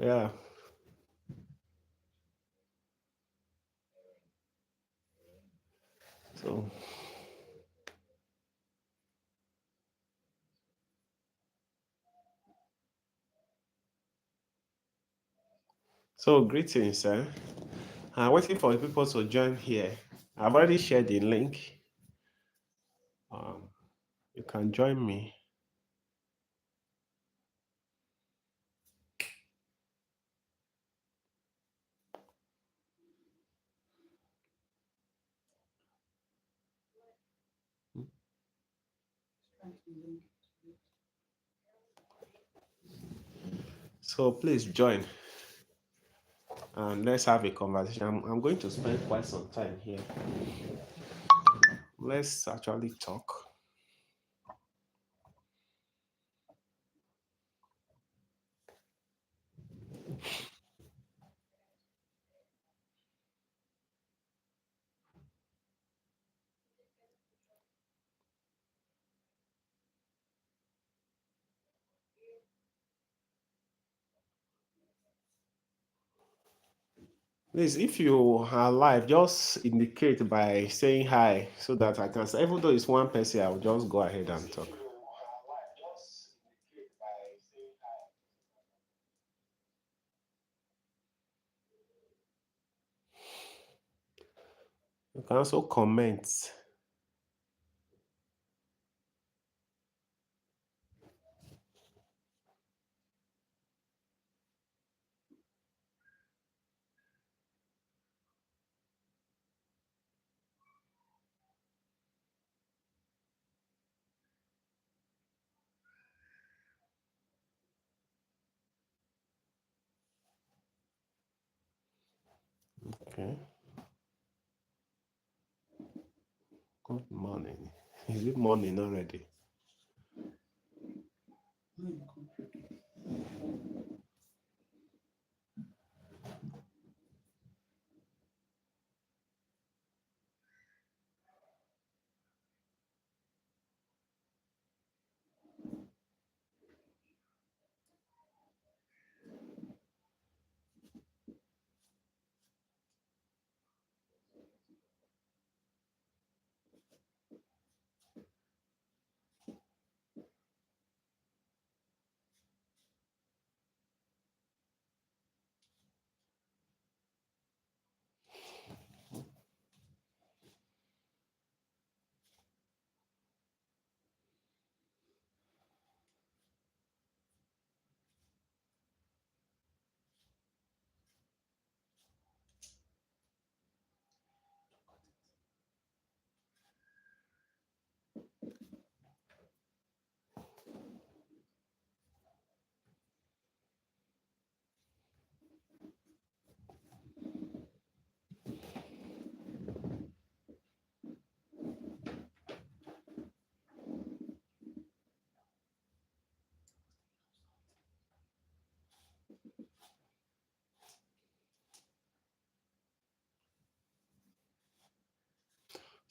Yeah. So, so greetings, sir. I'm waiting for people to join here. I've already shared the link. Um, you can join me. So please join and let's have a conversation. I'm going to spend quite some time here. Let's actually talk. Please, if you are live, just indicate by saying hi so that I can say, even though it's one person, I'll just go ahead and talk. You can also comment. Okay. Good morning. Is it morning already?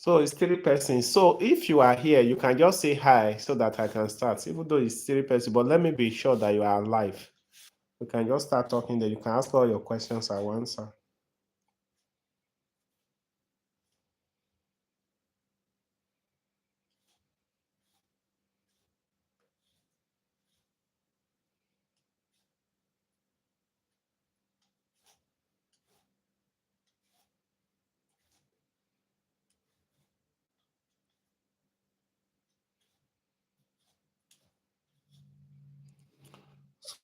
So it's three persons. So if you are here, you can just say hi so that I can start, even though it's three persons. But let me be sure that you are live. You can just start talking there. You can ask all your questions, I will answer.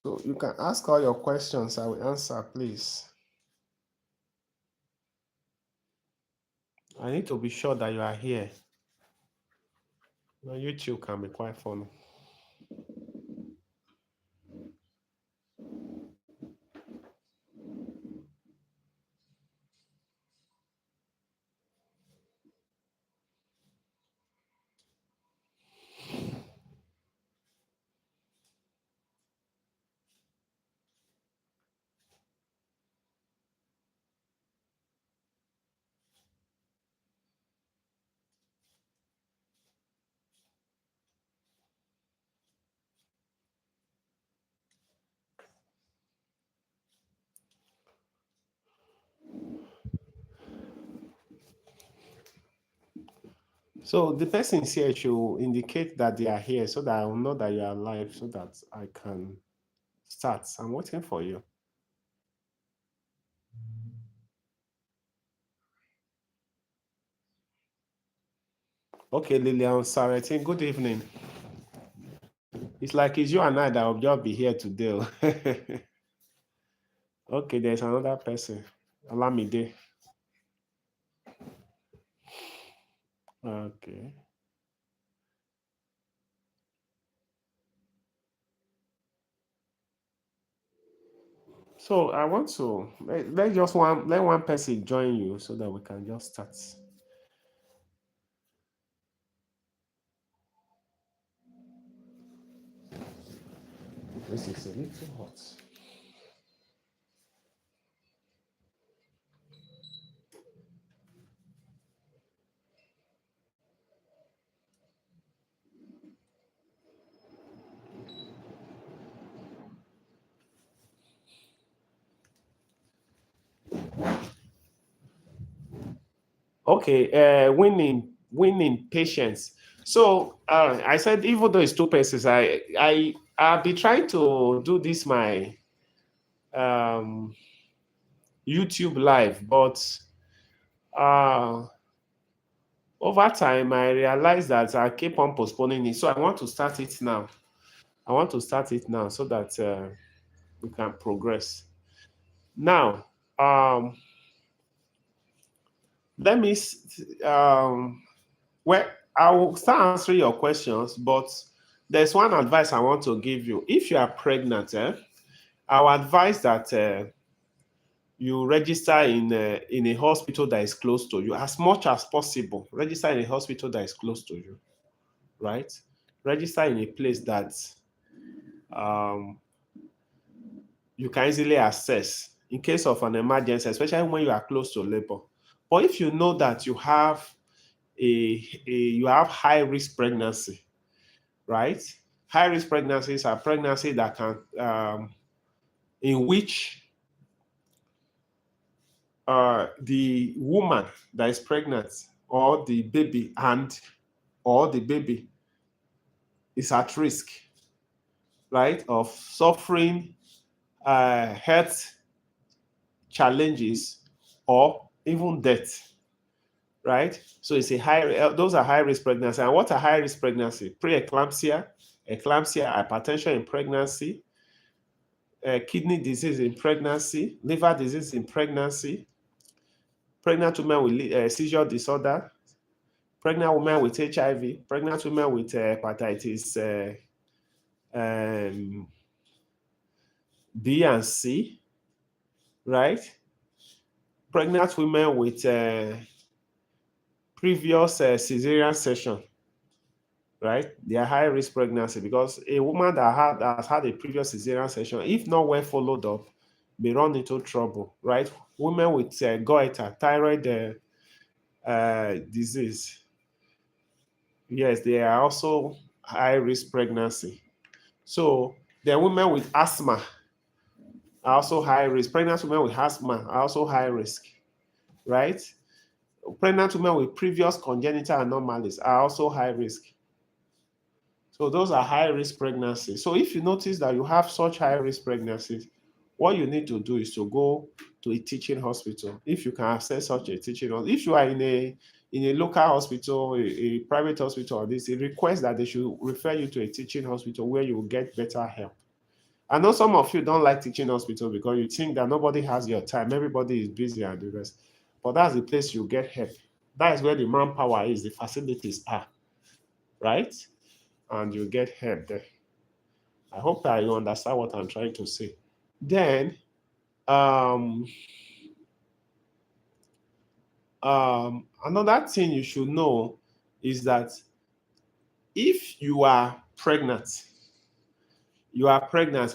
So you can ask all your questions, I will answer, please. I need to be sure that you are here. Now, YouTube can be quite funny. So the persons here should indicate that they are here so that I will know that you are alive so that I can start. I'm waiting for you. Okay, Lillian Saretin, good evening. It's like it's you and I that will just be here today. Okay, there's another person. Alamide. Okay. So I want to let one person join you so that we can just start. This is a little hot. Okay, winning patience. So I said even though it's two persons, I'll be trying to do this my um, YouTube live, but uh, over time I realized that I keep on postponing it. So I want to start it now. I want to start it now so that we can progress. Now, let me well, I will start answering your questions, but there's one advice I want to give you. If you are pregnant, I will advise that you register in a hospital that is close to you as much as possible. Register in a hospital that is close to you, right? Register in a place that um, you can easily access in case of an emergency, especially when you are close to labor. But if you know that you have you have high risk pregnancy, right? High risk pregnancies are pregnancy that can in which the woman that is pregnant or the baby is at risk, right, of suffering health challenges or even death, right? So it's a those are high risk pregnancy. And what are high risk pregnancy? Preeclampsia, eclampsia, hypertension in pregnancy, kidney disease in pregnancy, liver disease in pregnancy, pregnant women with seizure disorder, pregnant women with HIV, pregnant women with hepatitis B and C, right? Pregnant women with previous cesarean section, right? They are high risk pregnancy because a woman that has had a previous cesarean section, if not well followed up, may run into trouble, right? Women with goiter, thyroid disease, yes, they are also high risk pregnancy. So the women with asthma are also high risk. Pregnant women with asthma are also high risk, right? Pregnant women with previous congenital anomalies are also high risk. So those are high risk pregnancies. So if you notice that you have such high risk pregnancies, what you need to do is to go to a teaching hospital. If you can access such a teaching hospital, if you are in a local hospital, a private hospital, or this, it requests that they should refer you to a teaching hospital where you will get better help. I know some of you don't like teaching hospital because you think that nobody has your time, everybody is busy and the rest. But that's the place you get help. That is where the manpower is, the facilities are, right? And you get help there. I hope that you understand what I'm trying to say. Then, um, another thing you should know is that if you are pregnant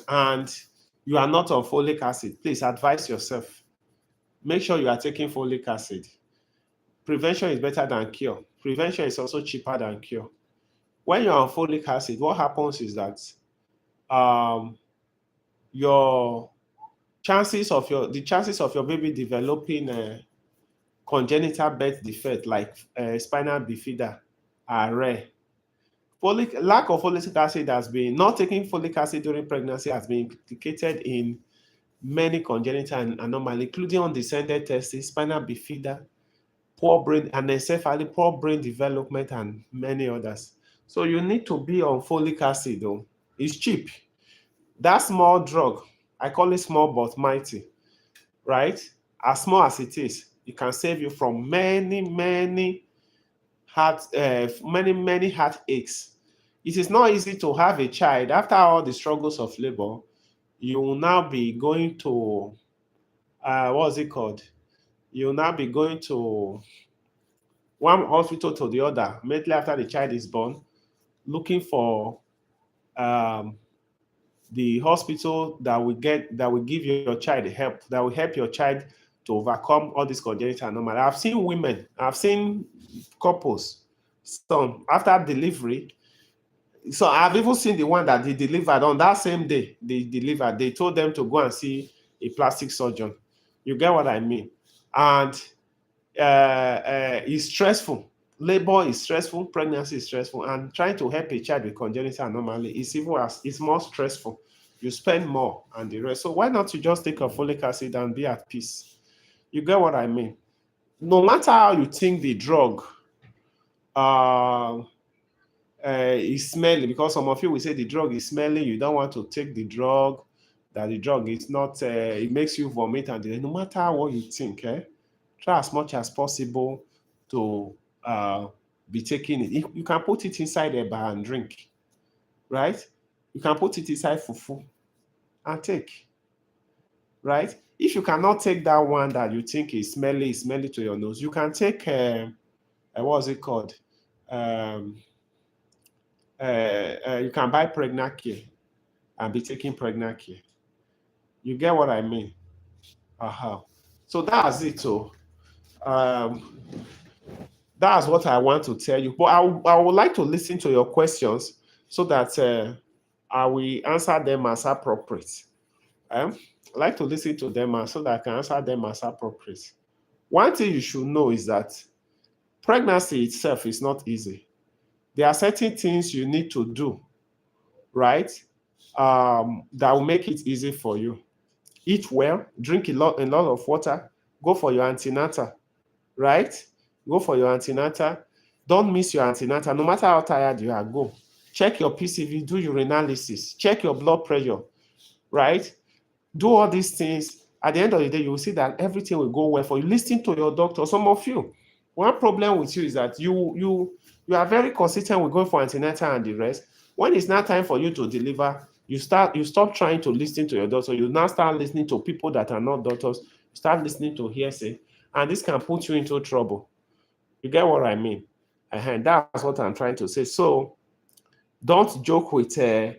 and you are not on folic acid, please advise yourself. Make sure you are taking folic acid. Prevention is better than cure. Prevention is also cheaper than cure. When you're on folic acid, what happens is that um, your the chances of your baby developing congenital birth defect like spinal bifida are rare. Lack of folic acid has been, not taking folic acid during pregnancy has been implicated in many congenital anomalies, including undescended testes, spinal bifida, poor brain anencephaly, poor brain development, and many others. So you need to be on folic acid though. It's cheap. That small drug, I call it small but mighty, right? As small as it is, it can save you from many heartaches. It is not easy to have a child after all the struggles of labor. You will now be going to what's it called? You will now be going to one hospital to the other immediately after the child is born, looking for um, the hospital that will give your child help, that will help your child to overcome all these congenital anomalies. I've seen women, I've seen couples, some after delivery. So I've even seen the one that they delivered on that same day they delivered. They told them to go and see a plastic surgeon. You get what I mean? And it's stressful. Labor is stressful, pregnancy is stressful, and trying to help a child with congenital anomaly is even as it's more stressful. You spend more and the rest. So why not you just take a folic acid and be at peace? You get what I mean? No matter how you think the drug uh, is smelly, because some of you will say the drug is smelly, you don't want to take the drug, that the drug is not, it makes you vomit, and no matter what you think, try as much as possible to be taking it. You can put it inside a bar and drink, right? You can put it inside fufu and take, right? If you cannot take that one that you think is smelly to your nose, you can take, what's it called? Um, you can buy pregnant care and be taking pregnant care. You get what I mean? Uh-huh. So that's it. So um, that's what I want to tell you. But I would like to listen to your questions so that I will answer them as appropriate. I like to listen to them so that I can answer them as appropriate. One thing you should know is that pregnancy itself is not easy. There are certain things you need to do, right? That will make it easy for you. Eat well, drink a lot of water, go for your antenatal, right? Go for your antenatal. Don't miss your antenatal. No matter how tired you are, go. Check your PCV, do urinalysis, check your blood pressure, right? Do all these things. At the end of the day, you will see that everything will go well for you. Listen to your doctor. Some of you, one problem with you is that you are very consistent with going for antenatal and the rest. When it's not time for you to deliver, you stop trying to listen to your doctor. You now start listening to people that are not doctors. You start listening to hearsay, and this can put you into trouble. You get what I mean? And that's what I'm trying to say. So don't joke with your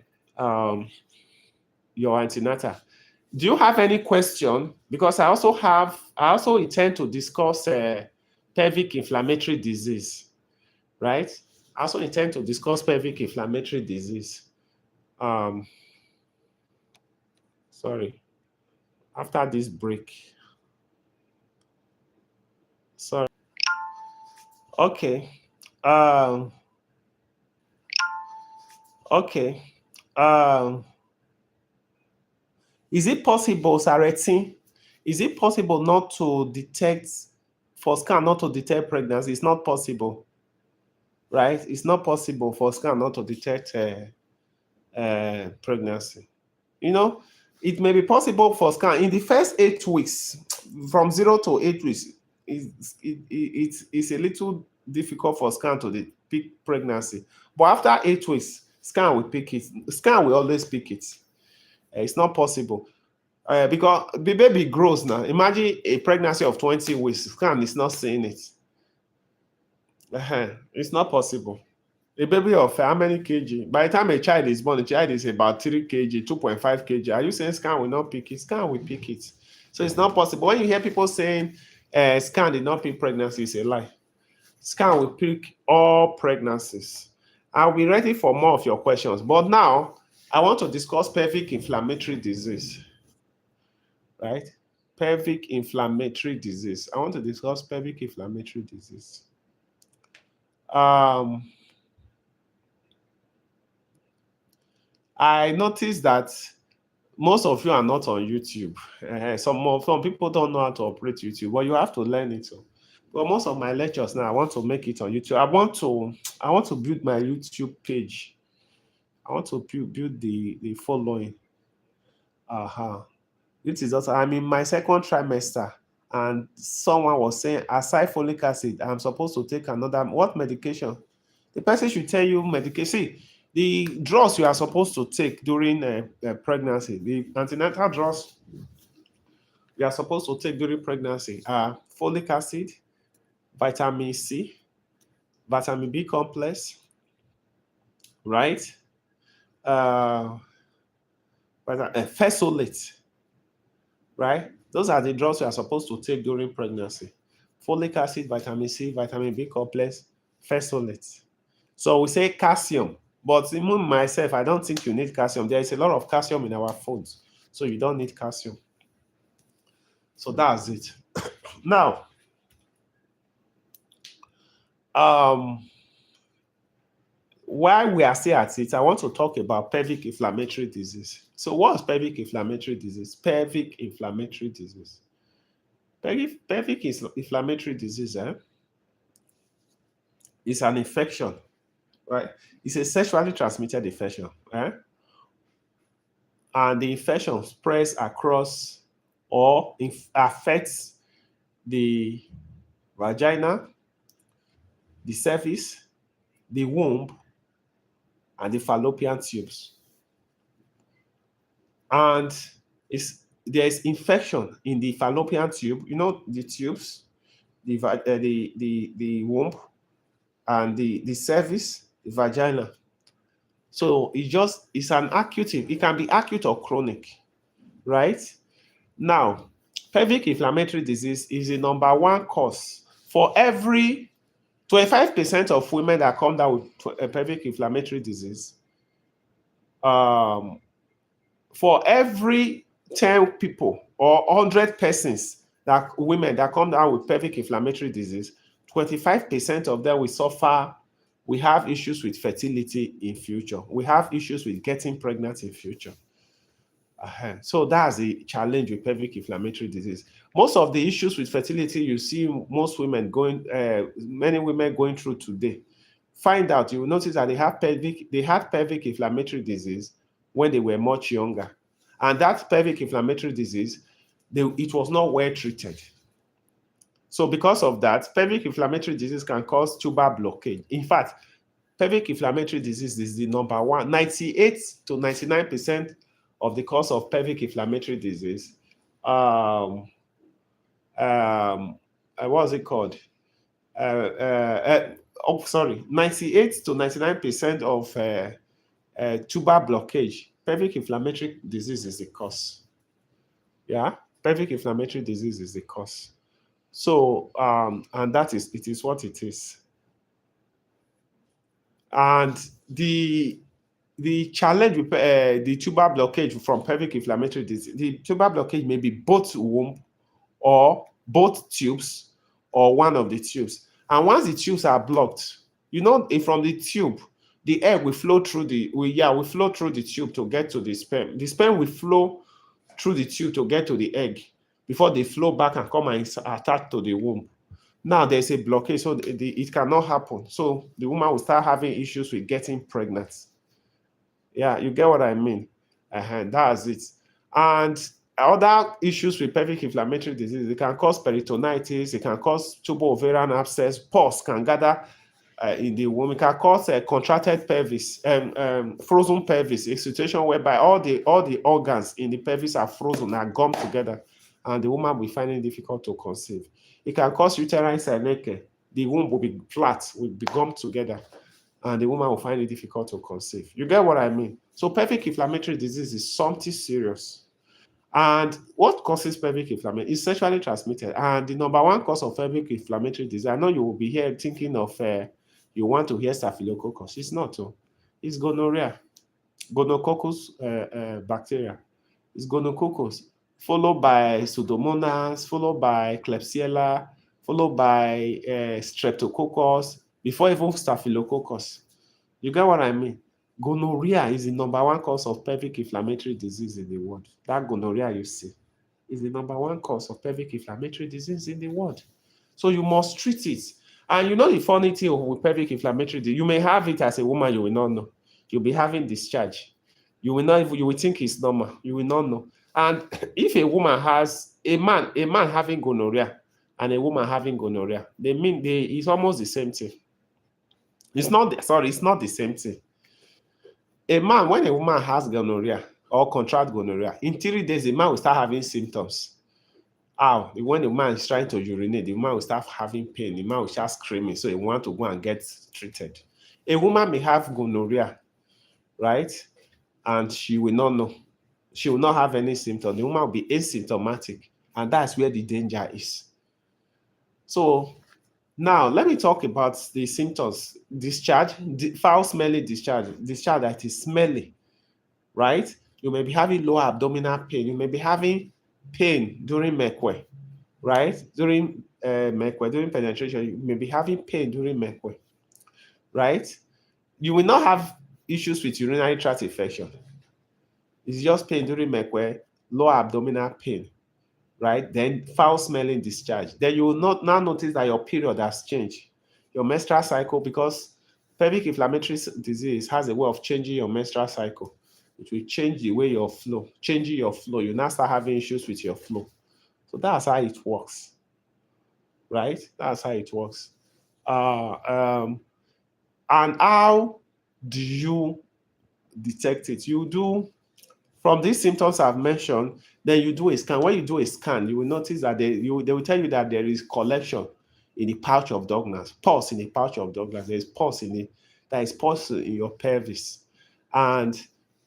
antenatal. Do you have any question? Because I also intend to discuss pelvic inflammatory disease, right? I also intend to discuss pelvic inflammatory disease. Sorry, after this break. Sorry. Okay. Um, okay. Um, is it possible, Saretin? Is it possible not to detect for scan not to detect pregnancy? It's not possible, right? It's not possible for scan not to detect pregnancy. You know, it may be possible for scan in the first 8 weeks, from 0 to 8 weeks. It's a little difficult for scan to pick pregnancy, but after 8 weeks, scan will pick it. Scan will always pick it. It's not possible because the baby grows now. Imagine a pregnancy of 20 weeks. Scan is not seeing it. It's not possible. A baby of how many kg? By the time a child is born, the child is about 3 kg, 2.5 kg. Are you saying scan will not pick it? Scan will pick it. So it's not possible. When you hear people saying scan did not pick pregnancy, it's a lie. Scan will pick all pregnancies. I'll be ready for more of your questions. But now, I want to discuss pelvic inflammatory disease. Right? Pelvic inflammatory disease. I want to discuss pelvic inflammatory disease. Um, I noticed that most of you are not on YouTube. Some people don't know how to operate YouTube, but you have to learn it. But most of my lectures now, I want to make it on YouTube. I want to build my YouTube page. I want to build the following. Uh-huh. It is also, I'm in my second trimester, and someone was saying, aside folic acid, I'm supposed to take another, what medication? The person should tell you medication. See, the drugs you are supposed to take during pregnancy, the antenatal drugs you are supposed to take during pregnancy are folic acid, vitamin C, vitamin B complex, right? Uh, Fesolate, right? Those are the drugs you are supposed to take during pregnancy. Folic acid, vitamin C, vitamin B complex, fesolate. So we say calcium, but even myself, I don't think you need calcium. There is a lot of calcium in our foods, so you don't need calcium. So that's it. Now, um, while we are still at it, I want to talk about pelvic inflammatory disease. So what's pelvic inflammatory disease? Pelvic inflammatory disease. Pelvic inflammatory disease is an infection, right? It's a sexually transmitted infection, and the infection spreads across or affects the vagina, the cervix, the womb, and the fallopian tubes. And there is infection in the fallopian tube. You know the tubes, the womb, and the cervix, the vagina. So it's an acute. It can be acute or chronic, right? Now, pelvic inflammatory disease is the number one cause for every 25% of women that come down with pelvic inflammatory disease. For every 10 people or 100 persons, that women that come down with pelvic inflammatory disease, 25% of them will suffer. We have issues with fertility in future. We have issues with getting pregnant in future. So that's the challenge with pelvic inflammatory disease. Most of the issues with fertility you see many women going through today, find out, you will notice that they had pelvic inflammatory disease when they were much younger. And that pelvic inflammatory disease, it was not well treated. So because of that, pelvic inflammatory disease can cause tuber blockage. In fact, pelvic inflammatory disease is the number one. 98 to 99% of the cause of pelvic inflammatory disease. What is it called? 98 to 99% of tuber blockage. Pelvic inflammatory disease is the cause. Yeah, pelvic inflammatory disease is the cause. So, and it is what it is. And the challenge with the tuber blockage from pelvic inflammatory disease, the tuber blockage may be both womb or both tubes or one of the tubes. And once the tubes are blocked, from the tube, the egg will flow through will flow through the tube to get to the sperm. The sperm will flow through the tube to get to the egg before they flow back and come and attach to the womb. Now there's a blockage, so it cannot happen. So the woman will start having issues with getting pregnant. Yeah, you get what I mean? That's it. And other issues with pelvic inflammatory disease, it can cause peritonitis, it can cause tubal ovarian abscess, pus can gather in the womb, it can cause a contracted pelvis, frozen pelvis, a situation whereby all the organs in the pelvis are frozen, are gummed together, and the woman will find it difficult to conceive. It can cause uterine synecdoche. The womb will be flat, will be gummed together, and the woman will find it difficult to conceive. You get what I mean? So pelvic inflammatory disease is something serious. And what causes pelvic inflammation is sexually transmitted. And the number one cause of pelvic inflammatory disease, I know you will be here thinking of, you want to hear staphylococcus. It's not. It's gonorrhea, gonococcus bacteria. It's gonococcus, followed by pseudomonas, followed by klebsiella, followed by streptococcus, before even staphylococcus. You get what I mean? Gonorrhea is the number one cause of pelvic inflammatory disease in the world. That gonorrhea you see is the number one cause of pelvic inflammatory disease in the world. So you must treat it. And you know the funny thing with pelvic inflammatory disease, you may have it as a woman, you will not know. You'll be having discharge. You will not even, you will think it's normal. You will not know. And if a woman has a man having gonorrhea and a woman having gonorrhea, it's almost the same thing. It's not the same thing. When a woman has gonorrhea or contract gonorrhea, in 3 days, the man will start having symptoms. How? When the man is trying to urinate, the man will start having pain. The man will start screaming. So he want to go and get treated. A woman may have gonorrhea, right? And she will not know. She will not have any symptoms. The woman will be asymptomatic. And that's where the danger is. So now let me talk about the symptoms. Discharge, foul smelling discharge that is smelly, right? You may be having lower abdominal pain. You may be having pain during mekwe, right? During mekwe, during penetration, you may be having pain during mekwe, right? You will not have issues with urinary tract infection. It's just pain during mekwe, lower abdominal pain, right? Then foul smelling discharge. Then you will not now notice that your period has changed. Your menstrual cycle, because pelvic inflammatory disease has a way of changing your menstrual cycle. It will change the way your flow, changing your flow. You now start having issues with your flow. So that's how it works, right? That's how it works. Uh, um, and how do you detect it? You do from these symptoms I've mentioned, then you do a scan. When you do a scan, you will notice that they will tell you that there is collection in the pouch of Douglas, pus in the pouch of Douglas. There is pus in it. There is pus in your pelvis. And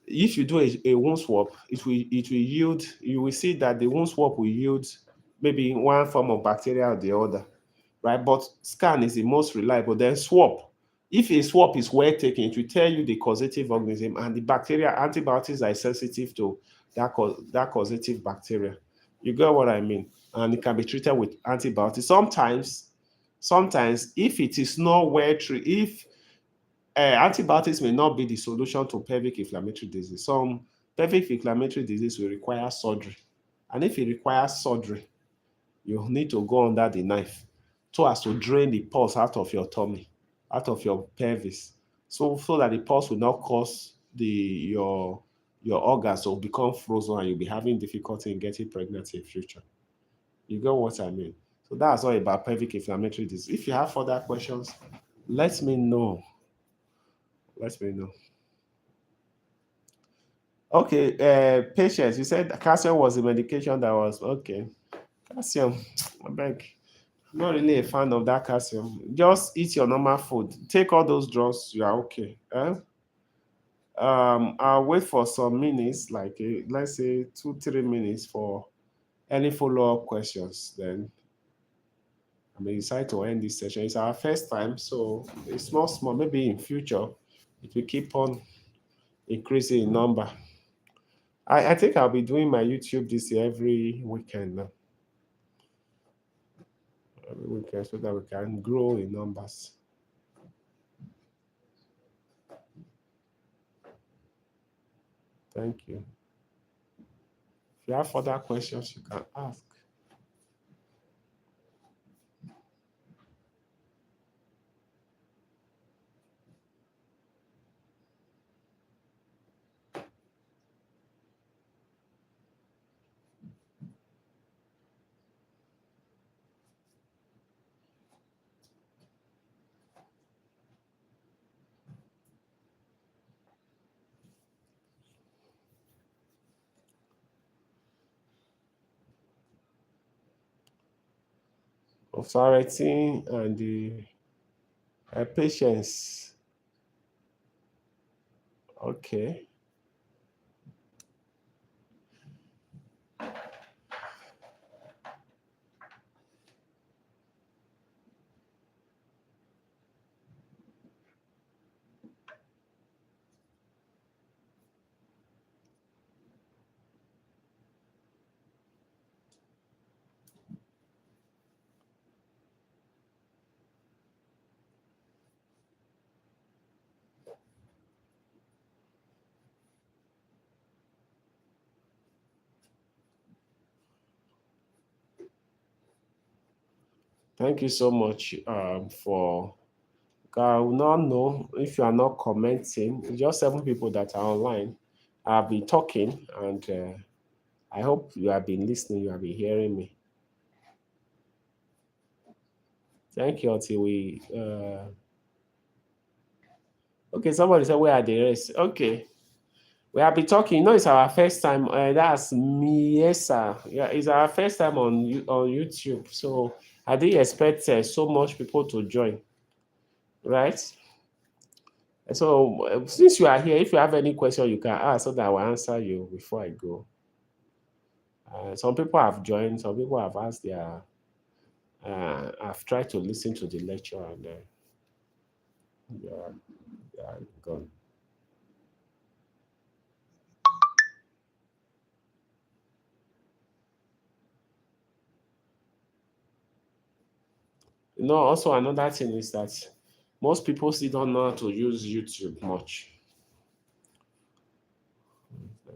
if you do a wound swab, it will yield, you will see that the wound swab will yield maybe one form of bacteria or the other, right? But scan is the most reliable. Then swab. If a swab is well taken, it will tell you the causative organism, and the bacteria antibiotics are sensitive to that causative bacteria. You get what I mean? And it can be treated with antibiotics. Sometimes if it is not well treated, if antibiotics may not be the solution to pelvic inflammatory disease. Some pelvic inflammatory disease will require surgery. And if it requires surgery, you need to go under the knife so as to drain the pus out of your tummy, out of your pelvis, so that the pus will not cause your organs to become frozen and you'll be having difficulty in getting pregnant in future. You get what I mean? So that's all about pelvic inflammatory disease. If you have further questions, let me know. Let me know. Okay, patience. You said calcium was the medication that was okay. Calcium, I beg. I'm not really a fan of that calcium. Just eat your normal food. Take all those drugs, you are okay. I'll wait for some minutes, like let's say 2, 3 minutes for any follow-up questions. Then I may decide to end this session. It's our first time, so it's small. Maybe in future it will keep on increasing in number. I think I'll be doing my YouTube this year every weekend now. Every weekend so that we can grow in numbers. Thank you. If you have further questions, you can ask. Authority and the patience. Okay. Thank you so much for. I will not know if you are not commenting. It's just 7 people that are online. I've been talking, and I hope you have been listening. You have been hearing me. Thank you until we. Okay, somebody said where are the rest? Okay, we have been talking. You know, it's our first time. That's Miesa. Yeah, it's our first time on on YouTube. So I didn't expect so much people to join, right? So since you are here, if you have any question, you can ask so that I will answer you before I go. Some people have joined. Some people have asked their. I've tried to listen to the lecture and yeah, yeah, gone. You know, also another thing is that most people still don't know how to use YouTube much.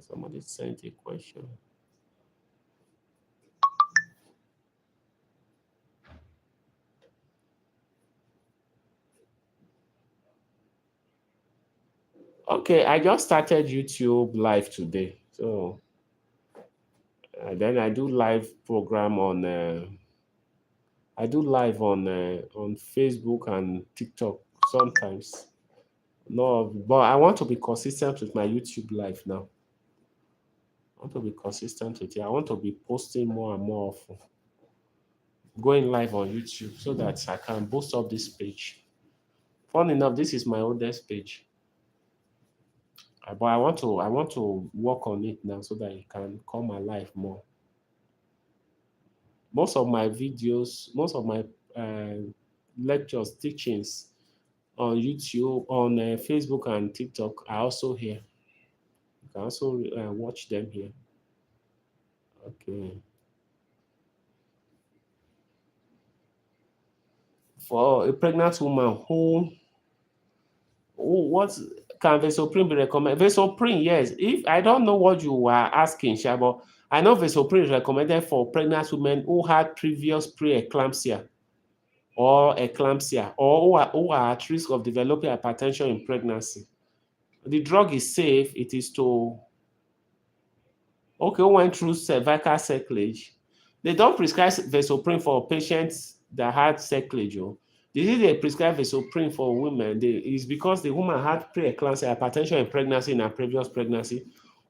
Somebody sent a question. Okay, I just started YouTube live today. So then I do live program on. I do live on Facebook and TikTok sometimes. No, but I want to be consistent with my YouTube live now. I want to be consistent with it. I want to be posting more and more often, going live on YouTube so that I can boost up this page. Fun enough, this is my oldest page. But I want to work on it now so that it can come alive more. Most of my videos, most of my lectures, teachings on YouTube, on Facebook and TikTok are also here. You can also watch them here. Okay. For a pregnant woman what can Vasoprene be recommended? Vasoprene, yes. If I don't know what you were asking, Sha, but I know Vasoprene is recommended for pregnant women who had previous preeclampsia or eclampsia or who are at risk of developing hypertension in pregnancy. The drug is safe. It is to okay, who went through cervical circlage. They don't prescribe Vasoprene for patients that had circlage. Oh. The reason they prescribe Vasoprene for women is because the woman had preeclampsia, hypertension in pregnancy in her previous pregnancy,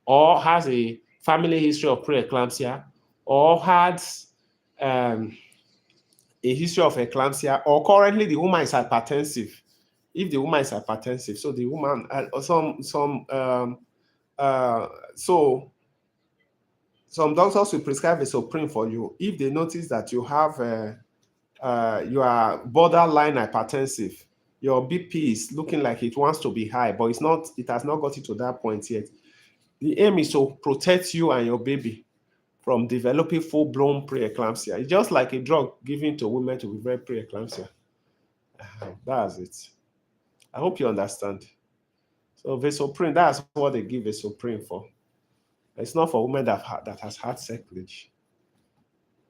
or has a family history of preeclampsia, or had um, a history of eclampsia, or currently the woman is hypertensive. If the woman is hypertensive, so the woman uh, so some doctors will prescribe Vasoprene for you if they notice that you are borderline hypertensive. Your BP is looking like it wants to be high, but it's not. It has not gotten to that point yet. The aim is to protect you and your baby from developing full-blown preeclampsia. It's just like a drug given to women to prevent preeclampsia. That's it. I hope you understand. So Vasoprene, that's what they give Vasoprene for. It's not for women that has had circlage.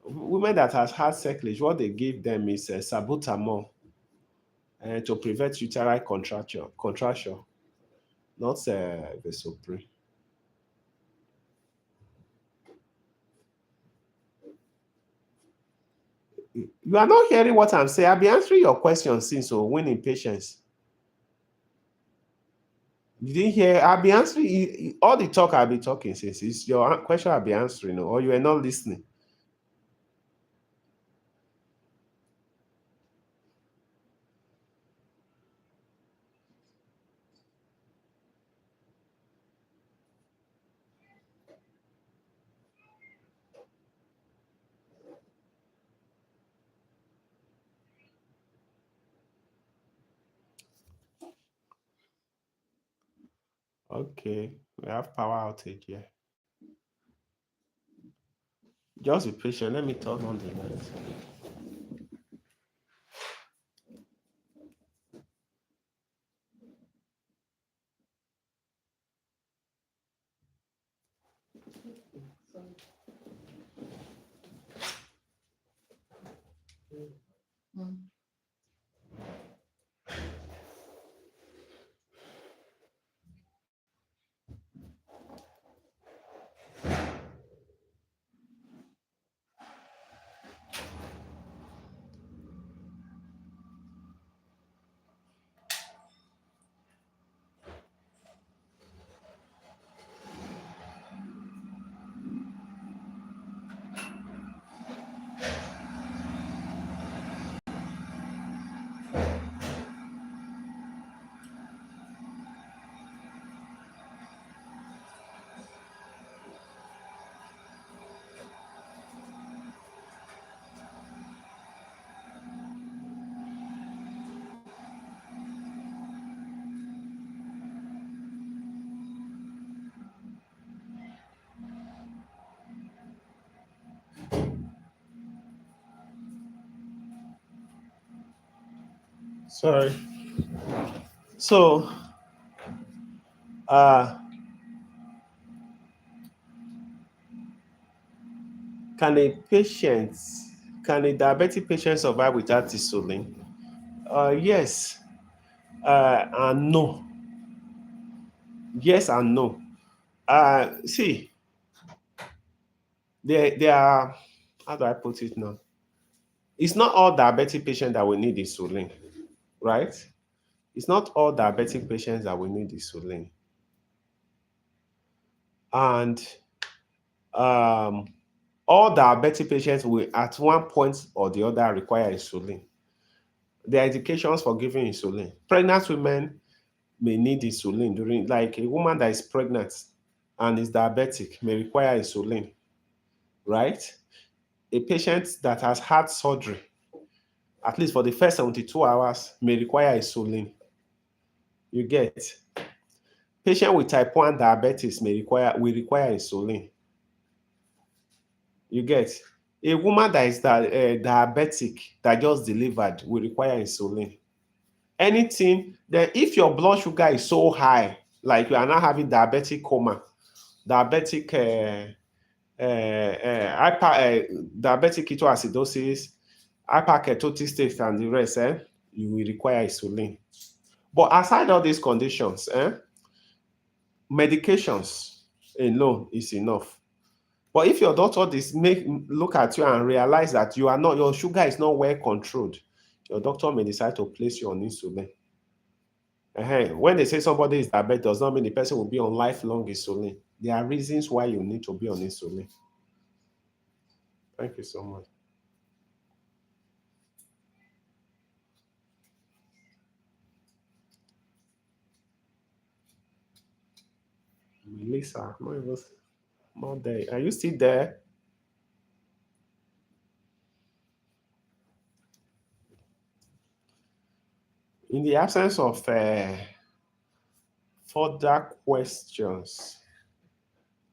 Women that has had circlage, what they give them is salbutamol to prevent uterine contraction, not Vasoprene. You are not hearing what I'm saying. I'll be answering your question since so winning patience. You didn't hear? I'll be answering all the talk I'll be talking since it's your question I'll be answering, or you are not listening. Okay, we have power outage here. Just be patient. Let me turn on the light. Sorry. So, uh, can a patient, can a diabetic patient survive without insulin? Yes, and no. Yes and no. See, there are, how do I put it now? It's not all diabetic patients that will need insulin, right? It's not all diabetic patients that will need insulin. And um, all diabetic patients will, at one point or the other, require insulin. There are indications for giving insulin. Pregnant women may need insulin during, like a woman that is pregnant and is diabetic may require insulin, right? A patient that has had surgery, at least for the first 72 hours, may require insulin. You get. Patient with type 1 diabetes will require insulin. You get. A woman that is diabetic that just delivered will require insulin. Anything, then if your blood sugar is so high, like you are now having diabetic coma, diabetic diabetic ketoacidosis, hyperketotic state, and the rest, you will require insulin. But aside all these conditions, medications alone is enough. But if your doctor look at you and realize that your sugar is not well controlled, your doctor may decide to place you on insulin. When they say somebody is diabetic, does not mean the person will be on lifelong insulin. There are reasons why you need to be on insulin. Thank you so much. Melissa, not there. Are you still there? In the absence of further questions,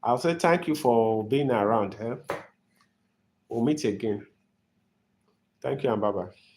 I'll say thank you for being around. We'll meet again. Thank you and bye-bye.